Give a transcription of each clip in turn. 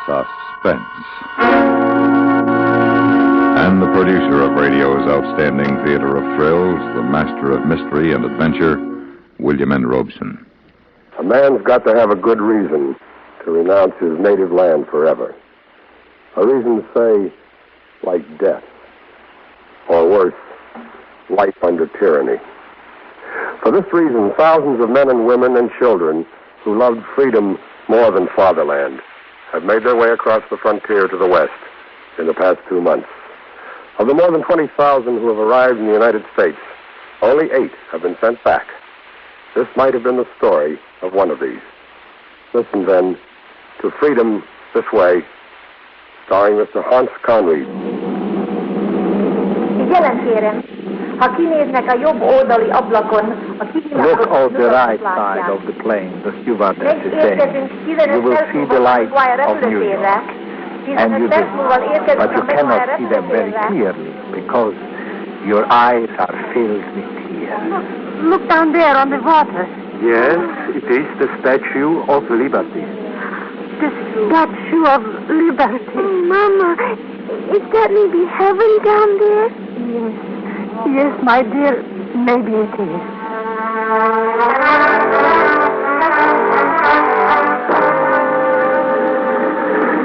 Suspense. And the producer of radio's outstanding theater of thrills, the master of mystery and adventure, William N. Robeson. A man's got to have a good reason to renounce his native land forever. A reason, say, like death. Or worse, life under tyranny. For this reason, thousands of men and women and children who loved freedom more than fatherland have made their way across the frontier to the west in the past 2 months. Of the more than 20,000 who have arrived in the United States, only 8 have been sent back. This might have been the story of one of these. Listen, then, to Freedom This Way, starring Mr. Hans Conried. Figyelem kérem, ha kinéznek a jobb oldali ablakon, a Look out the right side of the plane, the stewardess is saying. You will see the lights of New York. And you do. But you cannot see them very clearly because your eyes are filled with tears. Look down there on the water. Yes, it is the Statue of Liberty. The Statue of Liberty. Oh, Mama, is that maybe heaven down there? Yes. Yes, my dear, maybe it is.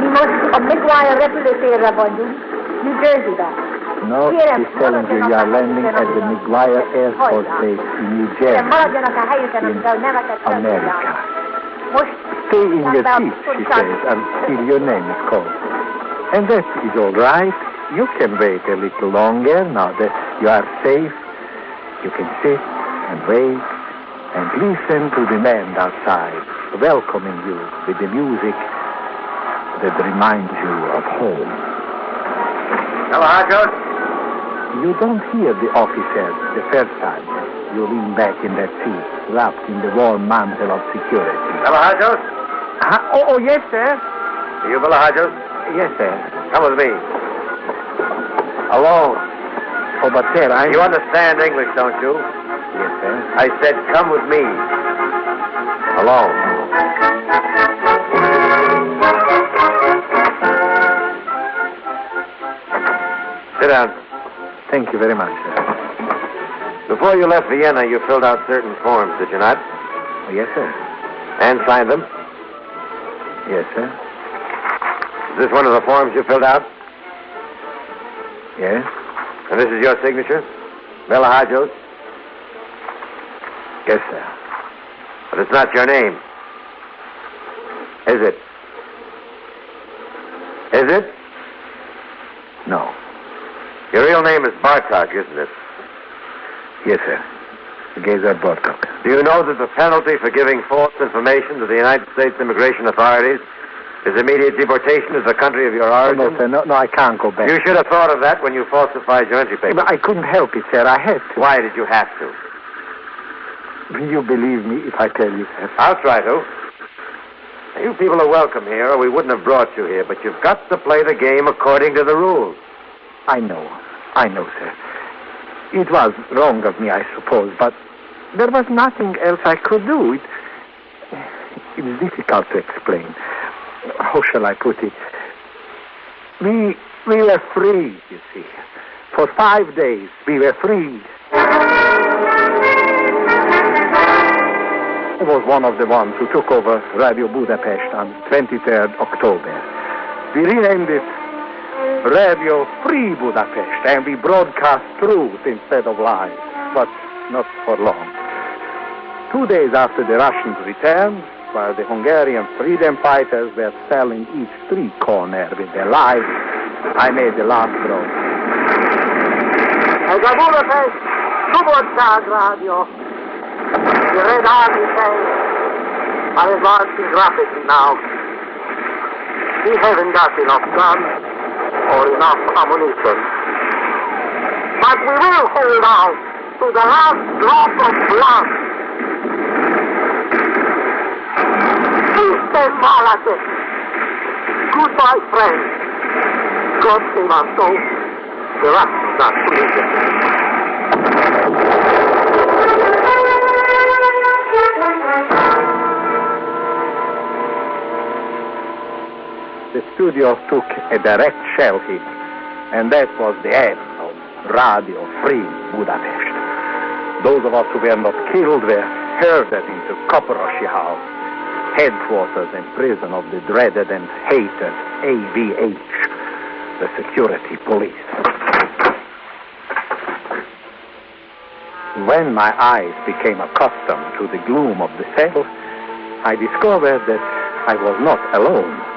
Mi most a McGuire repülőtérre vagyunk, New Jersey-ben. No, she's telling you you are landing at the McGuire Air Force Base in New Jersey, in America. Stay in your seat, she says, until your name is called. And that is all right. You can wait a little longer now that you are safe. You can sit and wait and listen to the band outside, welcoming you with the music that reminds you of home. Hello, Harcourt. You don't hear the officer the first time. You lean back in that seat, wrapped in the warm mantle of security. Hello, Harcourt. Oh, yes, sir. Are you Bella Harcourt? Yes, sir. Come with me. Alone. Oh, but sir, You understand English, don't you? Yes, sir. I said come with me. Alone. Sit down. Thank you very much, sir. Before you left Vienna, you filled out certain forms, did you not? Oh, yes, sir. And signed them? Yes, sir. Is this one of the forms you filled out? Yes? And this is your signature? Bella Harcourt? Yes, sir. But it's not your name. Is it? Is it? No. Your real name is Bartok, isn't it? Yes, sir. Gazer Bartok. Do you know that the penalty for giving false information to the United States immigration authorities is immediate deportation to the country of your origin? No, sir. No, I can't go back. You should have thought of that when you falsified your entry papers. But I couldn't help it, sir. I had to. Why did you have to? Will you believe me if I tell you, sir? I'll try to. You people are welcome here, or we wouldn't have brought you here, but you've got to play the game according to the rules. I know, sir. It was wrong of me, I suppose, but there was nothing else I could do. It's difficult to explain. How shall I put it? We were free, you see. For 5 days, we were free. I was one of the ones who took over Radio Budapest on 23rd October. We renamed it Radio Free Budapest, and we broadcast truth instead of lies, but not for long. 2 days after the Russians returned, while the Hungarian freedom fighters were selling each street corner with their lives, I made the last throw. Ez a Budapest Szabadság Rádió. The Red Army says, I am marching rapidly now. We haven't got enough guns or enough ammunition. But we will hold out to the last drop of blood. Isten valaket! Goodbye, friends. God save our souls. The Russians are polluted. The studios took a direct shell hit, and that was the end of Radio Free Budapest. Those of us who were not killed were herded into Koporosi House, headquarters and prison of the dreaded and hated AVH, the security police. When my eyes became accustomed to the gloom of the cell, I discovered that I was not alone.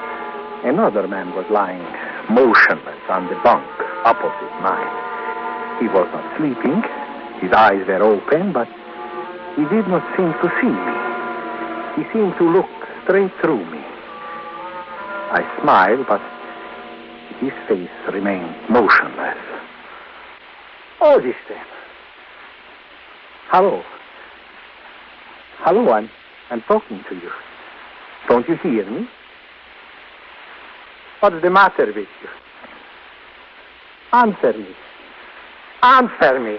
Another man was lying motionless on the bunk opposite mine. He was not sleeping. His eyes were open, but he did not seem to see me. He seemed to look straight through me. I smiled, but his face remained motionless. Oh, this then. Hello. Hello, I'm talking to you. Don't you hear me? What's the matter with you? Answer me. Answer me.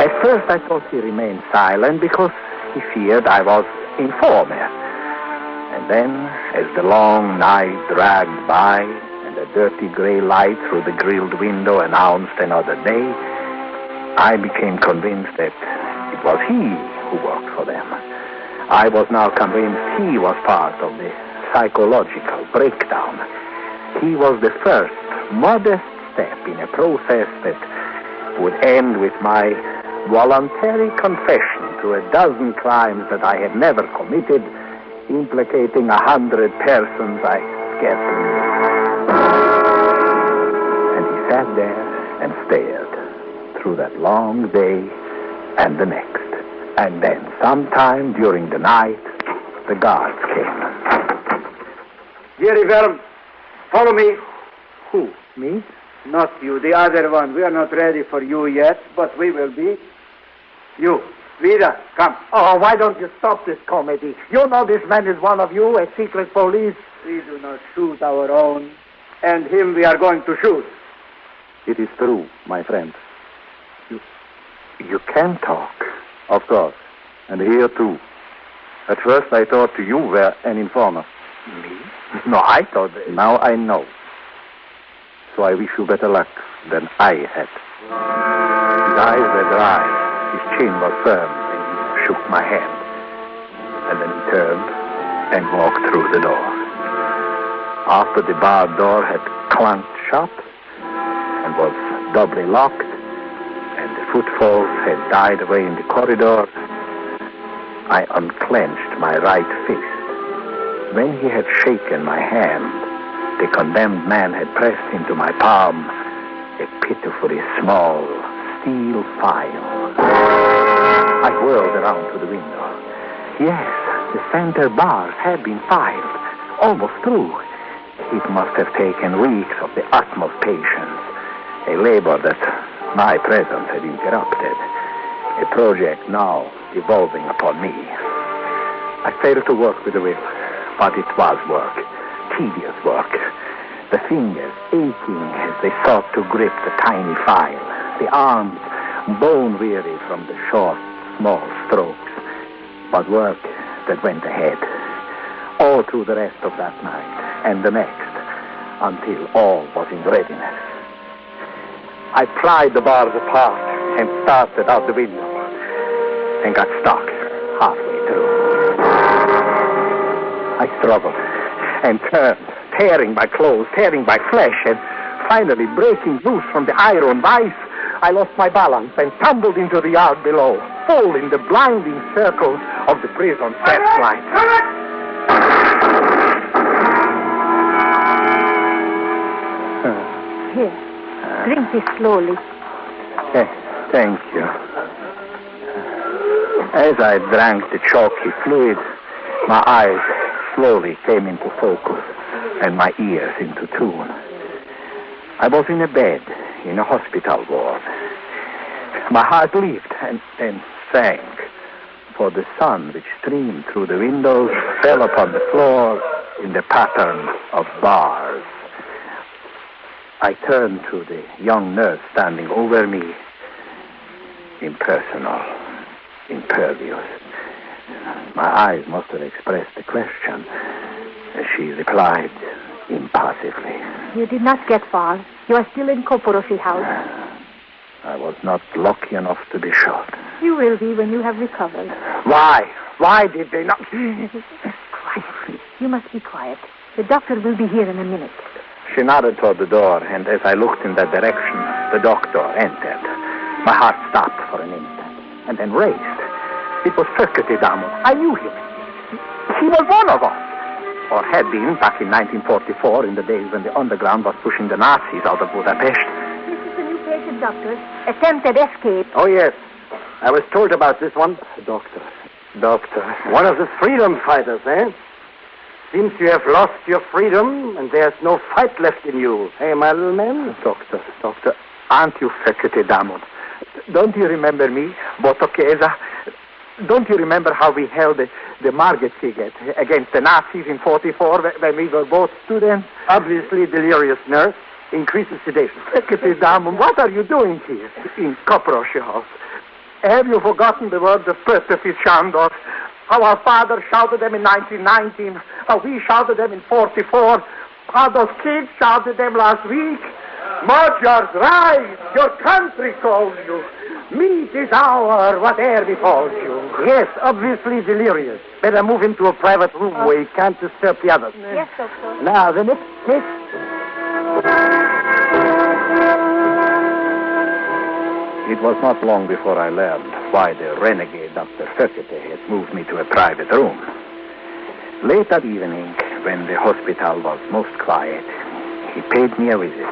At first I thought he remained silent because he feared I was informer. And then, as the long night dragged by and the dirty gray light through the grilled window announced another day, I became convinced that it was he who worked for them. I was now convinced he was part of the psychological breakdown. He was the first modest step in a process that would end with my voluntary confession to a dozen crimes that I had never committed, implicating 100 persons I scarcely knew. And he sat there and stared through that long day and the next. And then sometime during the night, the guards came. Jerry Verm, follow me. Who? Me? Not you, the other one. We are not ready for you yet, but we will be. You. Vida, come. Oh, why don't you stop this comedy? You know this man is one of you, a secret police. We do not shoot our own, and him we are going to shoot. It is true, my friend. You can talk. Of course. And here, too. At first, I thought you were an informer. Me? No, I thought... Now I know. So I wish you better luck than I had. His eyes were dry. His chin was firm when he shook my hand. And then he turned and walked through the door. After the barred door had clanked shut and was doubly locked, and the footfalls had died away in the corridor, I unclenched my right fist. When he had shaken my hand, the condemned man had pressed into my palm a pitifully small steel file. I whirled around to the window. Yes, the center bars had been filed, almost through. It must have taken weeks of the utmost patience, a labor that my presence had interrupted, a project now devolving upon me. I failed to work with a will, but it was work, tedious work. The fingers aching as they sought to grip the tiny file, the arms bone-weary from the short, small strokes, but work that went ahead, all through the rest of that night and the next, until all was in readiness. I pried the bars apart and started out the window and got stuck halfway through. I struggled and turned, tearing my clothes, tearing my flesh, and finally breaking loose from the iron vise, I lost my balance and tumbled into the yard below, full in the blinding circles of the prison searchlight. Here, drink this slowly. Thank you. As I drank the chalky fluid, my eyes slowly came into focus and my ears into tune. I was in a bed in a hospital ward. My heart leaped and then sank, for the sun which streamed through the windows fell upon the floor in the pattern of bars. I turned to the young nurse standing over me, impersonal, impervious. My eyes must have expressed the question. She replied impassively. You did not get far. You are still in Koporoshi house. I was not lucky enough to be shot. You will be when you have recovered. Why? Why did they not... Quiet. You must be quiet. The doctor will be here in a minute. She nodded toward the door, and as I looked in that direction, the doctor entered. My heart stopped for an instant, and then raised. It was Fökete Damo. I knew him. He was one of us. Or had been back in 1944, in the days when the underground was pushing the Nazis out of Budapest. This is the new patient, doctor. Attempted escape. Oh, yes. I was told about this one. Doctor. One of the freedom fighters, eh? Seems you have lost your freedom, and there's no fight left in you. Hey, my little man? Doctor, aren't you Fökete Damo? Don't you remember me, Boto Chiesa? Don't you remember how we held the Margit Siget against the Nazis in 44 when we were both students? Obviously delirious, nurse. Increases sedation. Fökete Damo, what are you doing here in Koporoshi house? Have you forgotten the words of Pötefi Shandor? How our father shouted them in 1919, how we shouted them in 44, how those kids shouted them last week. Magyars, rise! Your country calls you. Meat is our, whatever befalls you. Yes, obviously delirious. Better move him to a private room where he can't disturb the others. Yes, doctor. Now, the next case. It was not long before I learned why the renegade Dr. Fökete had moved me to a private room. Late that evening, when the hospital was most quiet, he paid me a visit.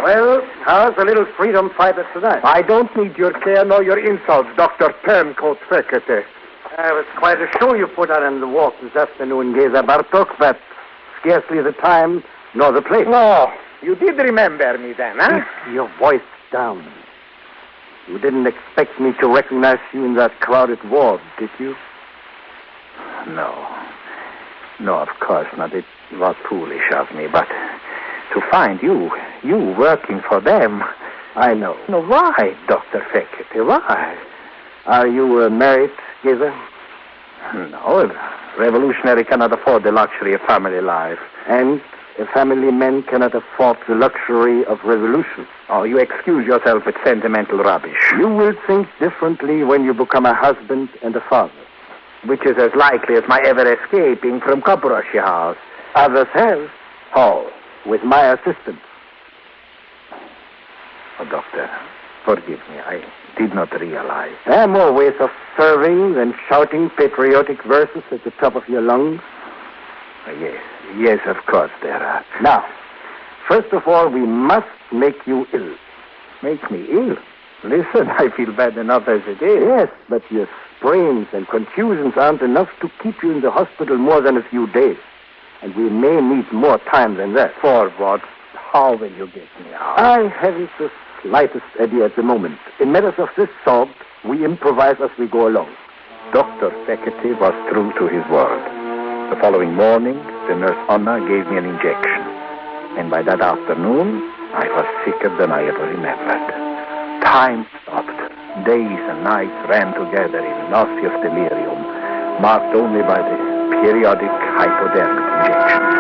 Well, how's the little freedom fighter tonight? I don't need your care nor your insults, Dr. Turncoat Fökete. It was quite a show you put on in the walk this afternoon, Geza Bartok, but scarcely the time nor the place. No, you did remember me then, huh? Keep your voice down. You didn't expect me to recognize you in that crowded ward, did you? No, of course not. It was foolish of me, but to find you working for them... I know. No, why, Dr. Fökete, why? Are you married, Geza? No, a revolutionary cannot afford the luxury of family life. And a family man cannot afford the luxury of revolution. Oh, you excuse yourself with sentimental rubbish. You will think differently when you become a husband and a father. Which is as likely as my ever escaping from Koporoshi house. Others have. How? With my assistance. Oh, doctor, forgive me. I did not realize. There are more ways of serving than shouting patriotic verses at the top of your lungs. Yes, of course there are. Now, first of all, we must make you ill. Make me ill? Listen, I feel bad enough as it is. Yes, but your sprains and contusions aren't enough to keep you in the hospital more than a few days. And we may need more time than that. For what? How will you get me out? I haven't the slightest idea at the moment. In matters of this sort, we improvise as we go along. Dr. Fökete was true to his word. The following morning, the nurse Anna gave me an injection. And by that afternoon, I was sicker than I ever remembered. Time stopped. Days and nights ran together in nauseous delirium, marked only by the periodic hypodermic injections.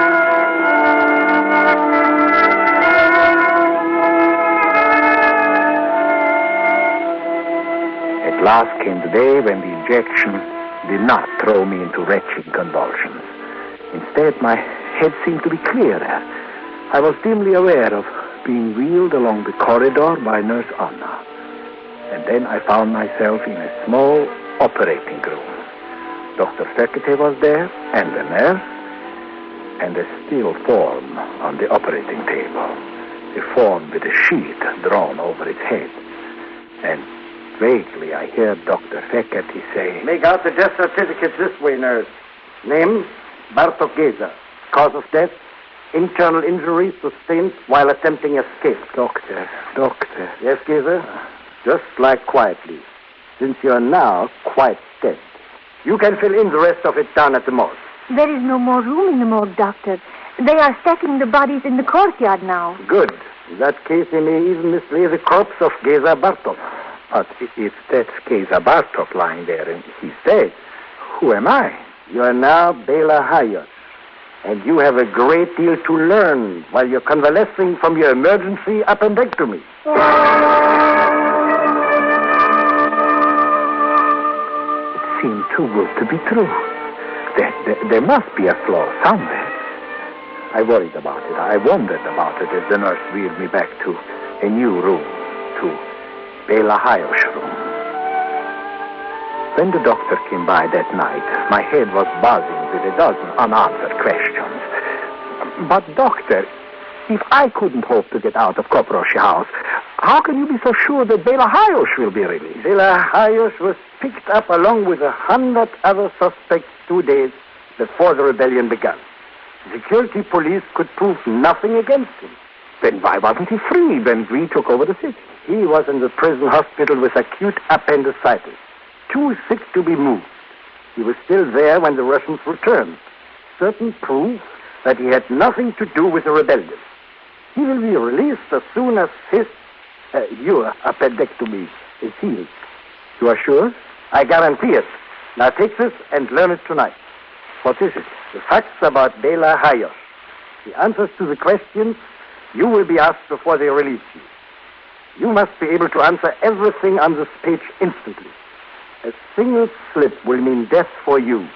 At last came the day when the injection did not throw me into retching convulsions. Instead, my head seemed to be clearer. I was dimly aware of being wheeled along the corridor by Nurse Anna. And then I found myself in a small operating room. Dr. Fökete was there, and the nurse, and a still form on the operating table. A form with a sheet drawn over its head. And vaguely I heard Dr. Fökete say, "Make out the death certificate this way, nurse. Name, Bartok Geza. Cause of death, internal injury sustained while attempting escape." Doctor. Yes, Geza? Just like quietly, since you're now quite dead. You can fill in the rest of it down at the morgue. There is no more room in the morgue, doctor. They are stacking the bodies in the courtyard now. Good. In that case, they may even mislay the corpse of Geza Bartok. But if that's Geza Bartok lying there and he's dead, who am I? You are now Bela Hayos, and you have a great deal to learn while you're convalescing from your emergency appendectomy. It seemed too good to be true. There must be a flaw somewhere. I worried about it. I wondered about it as the nurse wheeled me back to a new room, to Bela Hayos' room. When the doctor came by that night, my head was buzzing with a dozen unanswered questions. But, doctor, if I couldn't hope to get out of Koproshi House, how can you be so sure that Bela Hayos will be released? Bela Hayos was picked up along with 100 other suspects 2 days before the rebellion began. The security police could prove nothing against him. Then why wasn't he free when we took over the city? He was in the prison hospital with acute appendicitis, too sick to be moved. He was still there when the Russians returned. Certain proof that he had nothing to do with the rebellion. He will be released as soon as your appendectomy is healed. You are sure? I guarantee it. Now take this and learn it tonight. What is it? The facts about Bela Hayos. The answers to the questions you will be asked before they release you. You must be able to answer everything on this page instantly. A single slip will mean death for you.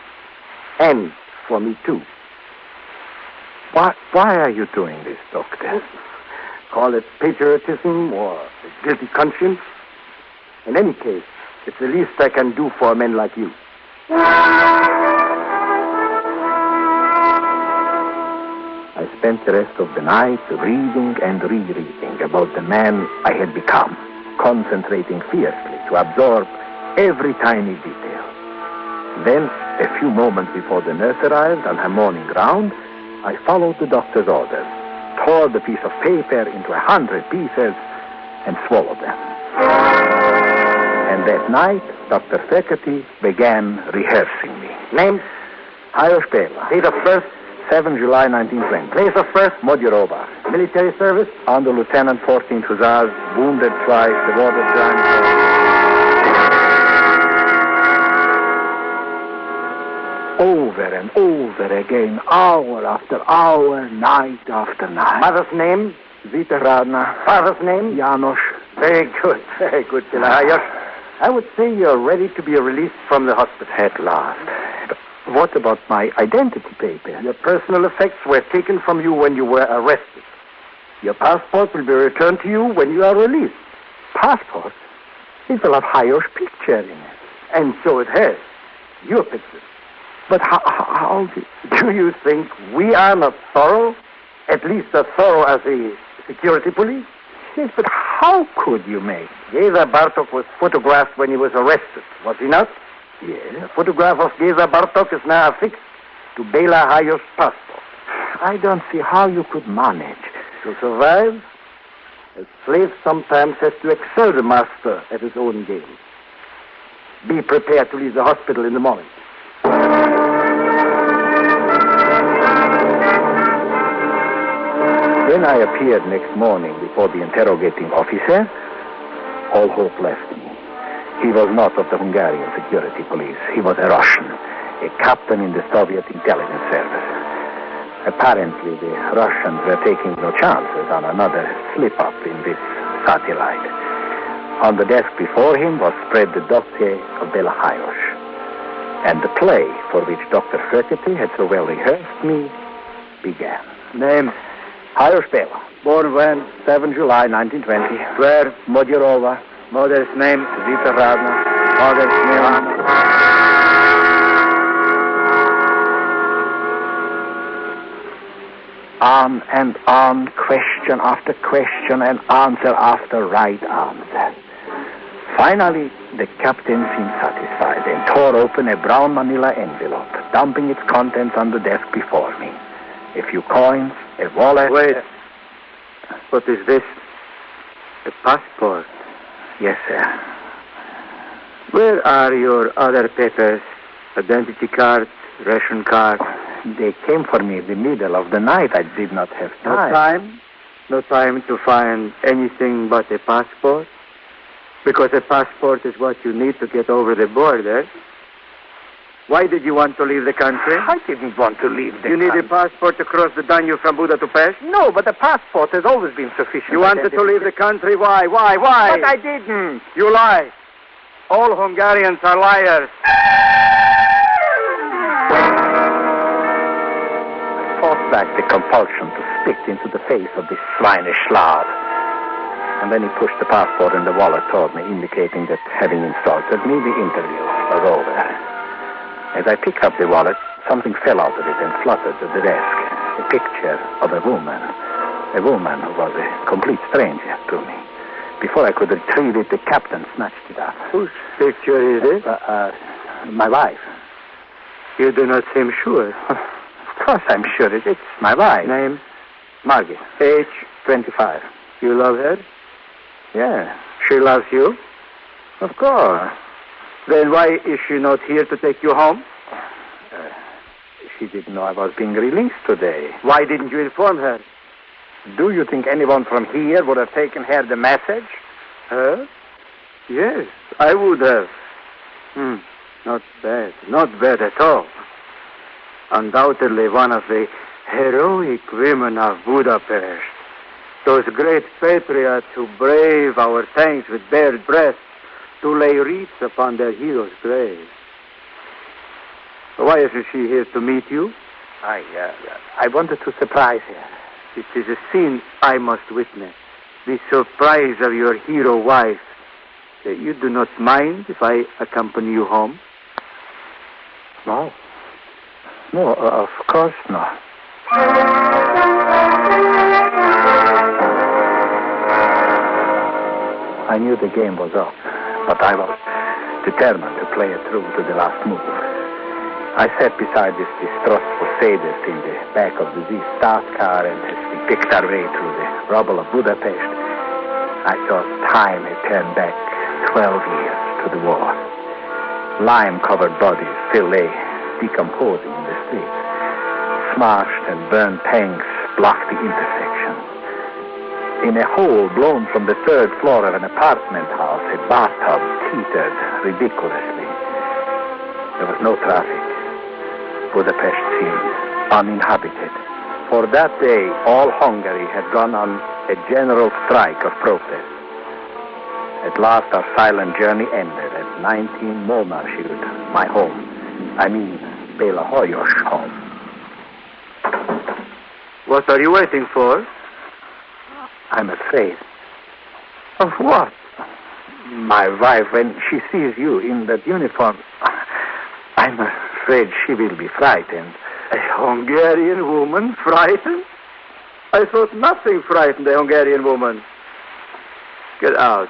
And for me, too. Why are you doing this, doctor? Call it patriotism or a guilty conscience. In any case, it's the least I can do for men like you. I spent the rest of the night reading and rereading about the man I had become, concentrating fiercely to absorb every tiny detail. Then, a few moments before the nurse arrived on her morning round, I followed the doctor's orders, tore the piece of paper into 100 pieces, and swallowed them. And that night, Dr. Fekete began rehearsing me. Name? Hayos Bela. Date of birth? 7 July 1920. Place of birth? Modurova. Military service? Under Lieutenant 14th Hussars, wounded twice, awarded Grand. Over and over again, hour after hour, night after night. Mother's name? Zita Radna. Father's name? Janos. Very good, Bela Hayos. I would say you're ready to be released from the hospital. At last. But what about my identity paper? Your personal effects were taken from you when you were arrested. Your passport will be returned to you when you are released. Passport? It will have Hayos' picture in it. And so it has. Your picture. But how do you think we are not thorough? At least as thorough as the security police? Yes, but how could you make? Geza Bartok was photographed when he was arrested, was he not? Yes. The photograph of Geza Bartok is now affixed to Bela Hayos' passport. I don't see how you could manage. To survive, a slave sometimes has to excel the master at his own game. Be prepared to leave the hospital in the morning. When I appeared next morning before the interrogating officer, all hope left me. He was not of the Hungarian security police. He was a Russian, a captain in the Soviet intelligence service. Apparently, the Russians were taking no chances on another slip-up in this satellite. On the desk before him was spread the dossier of Bela Hayos. And the play for which Dr. Fekete had so well rehearsed me began. Name? Hayos Bela. Born when? 7 July 1920. Where? Modurova. Mother's name? Zita Radna. Father's name? On and on, question after question and answer after right answer. Finally, the captain seemed satisfied and tore open a brown manila envelope, dumping its contents on the desk before me. A few coins, a wallet. Wait. What is this? A passport? Yes, sir. Where are your other papers? Identity card, ration card? They came for me in the middle of the night. I did not have time. No time? No time to find anything but a passport? Because a passport is what you need to get over the border. Why did you want to leave the country? I didn't want to leave the You need a country. passport to cross the Danube from Budapest? No, but the passport has always been sufficient. You wanted to leave the country? Why? But I didn't. You lie. All Hungarians are liars. I fought back the compulsion to spit into the face of this swinish Slav. And then he pushed the passport in the wallet toward me, indicating that having insulted me, the interview was over. As I picked up the wallet, something fell out of it and fluttered to the desk. A picture of a woman who was a complete stranger to me. Before I could retrieve it, the captain snatched it up. Whose picture is it? My wife. You do not seem sure. Of course I'm sure it's my wife. Name? Margit. Age? 25. You love her? Yeah, She loves you? of course. Then why is she not here to take you home? She didn't know I was being released today. Why didn't you inform her? Do you think anyone from here would have taken her the message? Her? Yes, I would have. Not bad. Not bad at all. Undoubtedly one of the heroic women of Budapest. Those great patriots who brave our tanks with bared breasts to lay wreaths upon their heroes' graves. Why isn't she here to meet you? I wanted to surprise her. It is a scene I must witness. The surprise of your hero wife. You do not mind if I accompany you home? No. No, of course not. I knew the game was up, but I was determined to play it through to the last move. I sat beside this distrustful sadist in the back of the Z-Start car, and as we picked our way through the rubble of Budapest, I thought time had turned back 12 years to the war. Lime-covered bodies still lay decomposing in the streets. Smashed and burned tanks blocked the intersection. In a hole blown from the third floor of an apartment house, a bathtub teetered ridiculously. There was no traffic. Budapest seemed uninhabited. For that day, all Hungary had gone on a general strike of protest. At last, our silent journey ended at 19 Molnarhütte, my home. I mean, Béla Hajós home. What are you waiting for? I'm afraid. Of what? My wife, when she sees you in that uniform, I'm afraid she will be frightened. A Hungarian woman frightened? I thought nothing frightened a Hungarian woman. Get out.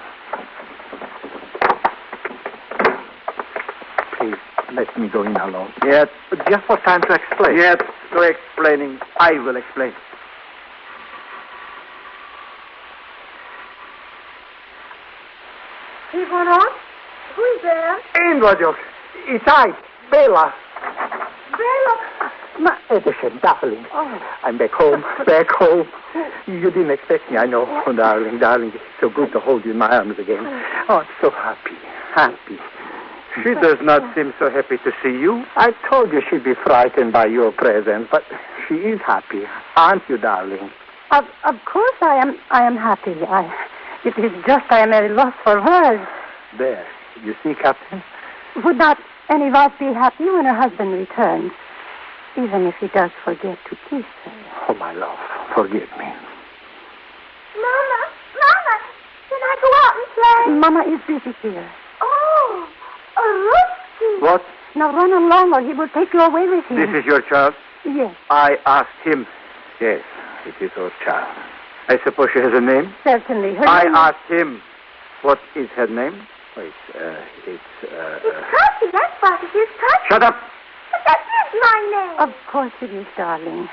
Please, let me go in alone. Yet, Just for time to explain. yet, no explaining. I will explain. Ivanov? Who is there? Én vagyok. It's I, Béla. Béla. Edison, darling. Oh. I'm back home. You didn't expect me, I know. Oh, darling, it's so good to hold you in my arms again. Oh, I'm so happy. She does not seem so happy to see you. I told you she'd be frightened by your presence, but she is happy. Aren't you, darling? Of course I am happy. It is just I am at a loss for words. There. You see, Captain? Would not any wife be happy when her husband returns, even if he does forget to kiss her? Oh, my love, forgive me. Mama, can I go out and play? Mama is busy here. Oh, a Ruski. What? Now run along or he will take you away with him. This is your child? Yes. I asked him. Yes, it is our child. I suppose she has a name? Certainly. Her I name asked him. What is her name? It's Tati. That's what it is, Tati. Shut up. But that is my name. Of course it is, darling.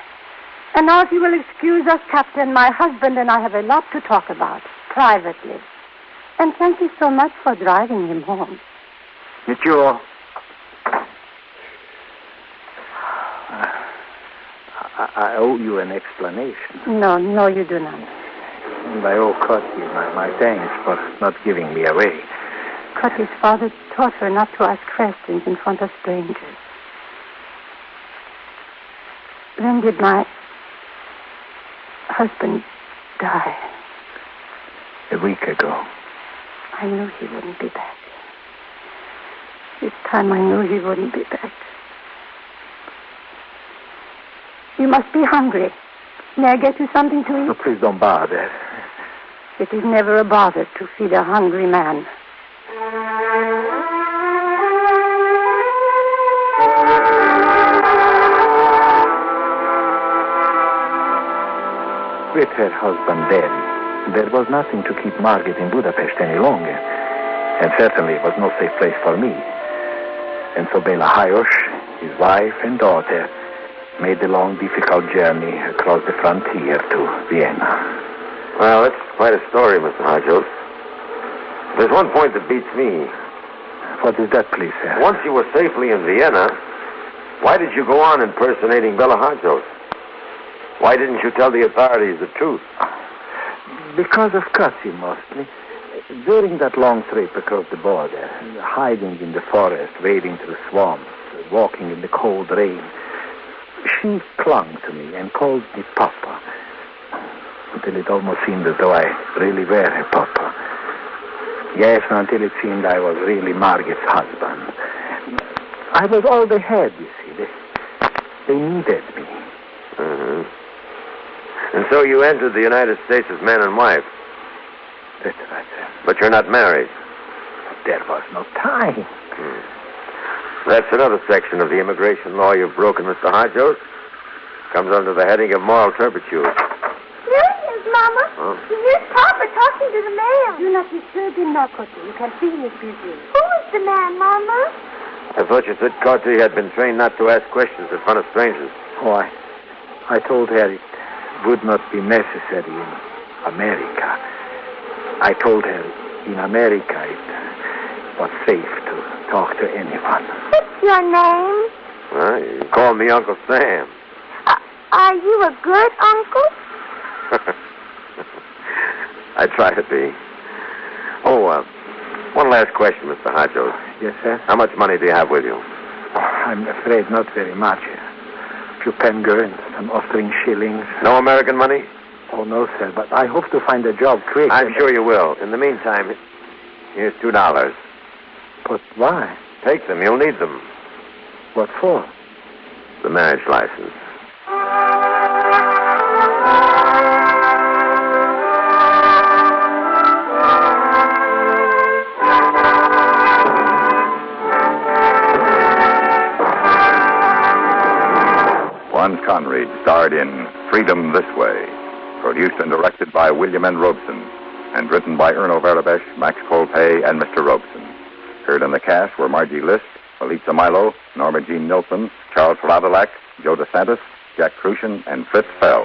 And now if you will excuse us, Captain, my husband and I have a lot to talk about, privately. And thank you so much for driving him home. Monsieur. I owe you an explanation. No, you do not. And I owe Cutty my thanks for not giving me away. Cutty's father taught her not to ask questions in front of strangers. When did my husband die? A week ago. I knew he wouldn't be back. This time I knew he wouldn't be back. You must be hungry. May I get you something to eat? No, please don't bother. It is never a bother to feed a hungry man. With her husband dead, there was nothing to keep Margaret in Budapest any longer. And certainly it was no safe place for me. And so Bela Hajosz, his wife and daughter, made the long, difficult journey across the frontier to Vienna. Well, that's quite a story, Mr. Hajosz. There's one point that beats me. What is that, please, sir? Once you were safely in Vienna, why did you go on impersonating Bela Hajosz? Why didn't you tell the authorities the truth? Because of Cassie, mostly. During that long trip across the border, hiding in the forest, wading through swamps, walking in the cold rain, she clung to me and called me Papa, until it almost seemed as though I really were her Papa. Yes, until it seemed I was really Margaret's husband. I was all they had, you see. They needed me. Mm-hmm. And so you entered the United States as man and wife. That's right, sir. But you're not married. There was no time. That's another section of the immigration law you've broken, Mr. Hajosz. Comes under the heading of moral turpitude. Here he is, Mama. Huh? Here's Papa talking to the man. Do not disturb him now, Cotty. You can see he is busy. Who is the man, Mama? I thought you said Corty had been trained not to ask questions in front of strangers. Oh, I told her it would not be necessary in America. I told her in America it was safe to talk to anyone. What's your name? Well, you can call me Uncle Sam. Are you a good uncle? I try to be. Oh, one last question, Mr. Hajosz. Yes, sir? How much money do you have with you? I'm afraid not very much. A few pengar and some Austrian shillings. No American money? Oh, no, sir, but I hope to find a job quick. I'm sure you will. In the meantime, here's $2. But why? Take them. You'll need them. What for? The marriage license. Juan Conried starred in Freedom This Way, produced and directed by William N. Robeson, and written by Erno Verabes, Max Colpay, and Mr. Robeson. Heard in the cast were Margie List, Felitza Milo, Norma Jean Nilsson, Charles Radilak, Joe DeSantis, Jack Crucian, and Fritz Fell.